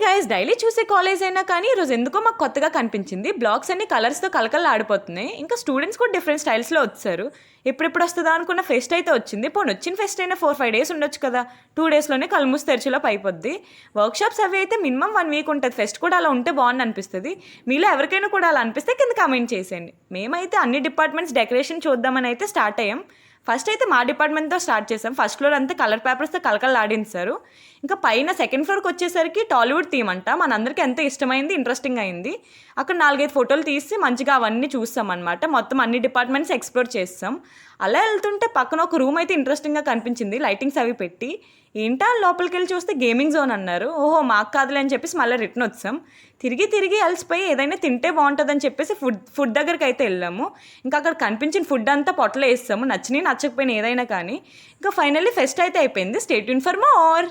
Guys, daily చూసే college అయినా కానీ ఈరోజు ఎందుకో మాకు కొత్తగా కనిపించింది. బ్లాక్స్ అన్ని కలర్స్తో కలకలు ఆడిపోతున్నాయి. ఇంకా స్టూడెంట్స్ కూడా డిఫరెంట్ స్టైల్స్లో వచ్చారు. ఎప్పుడెప్పుడు వస్తుందా అనుకున్న ఫెస్ట్ అయితే వచ్చింది. పోనీ వచ్చిన ఫెస్ట్ అయినా 4-5 డేస్ ఉండొచ్చు కదా. 2 డేస్లోనే కలుమూసి తెరిచేలోపు అయిపోద్ది. వర్క్షాప్స్ అవి అయితే మినిమం 1 వీక్ ఉంటుంది. ఫెస్ట్ కూడా అలా ఉంటే బాగుంది అనిపిస్తుంది. మీలో ఎవరికైనా కూడా అలా అనిపిస్తే కింద కామెంట్ చేసేయండి. మేమైతే అన్ని డిపార్ట్మెంట్స్ డెకరేషన్ చూద్దామని అయితే స్టార్ట్ అయ్యాం. ఫస్ట్ అయితే మా డిపార్ట్మెంట్తో స్టార్ట్ చేసాం. ఫస్ట్ ఫ్లోర్ అంతా కలర్ పేపర్స్తో కలకలు ఆడించారు. ఇంకా పైన సెకండ్ ఫ్లోర్కి వచ్చేసరికి టాలీవుడ్ థీమ్ అంట. మనందరికీ ఎంతో ఇష్టమైంది, ఇంట్రెస్టింగ్ అయింది. అక్కడ 4-5 ఫోటోలు తీసి మంచిగా అవన్నీ చూస్తాం అనమాట. మొత్తం అన్ని డిపార్ట్మెంట్స్ ఎక్స్ప్లోర్ చేస్తాం. అలా వెళ్తుంటే పక్కన ఒక రూమ్ అయితే ఇంట్రెస్టింగ్గా కనిపించింది, లైటింగ్స్ అవి పెట్టి. ఏంటా లోపలికి వెళ్ళి చూస్తే గేమింగ్ జోన్ అన్నారు. ఓహో మాకు కాదులే అని చెప్పేసి మళ్ళీ రిటర్న్ వచ్చాం. తిరిగి అలసిపోయి ఏదైనా తింటే బాగుంటుందని చెప్పేసి ఫుడ్ దగ్గరికి అయితే వెళ్ళాము. ఇంకా అక్కడ కనిపించిన ఫుడ్ అంతా పొట్టలో వేస్తాము, నచ్చిపోయిన ఏదైనా కానీ. ఇంకా ఫైనల్లీ ఫెస్ట్ అయితే అయిపోయింది. Stay tune for more.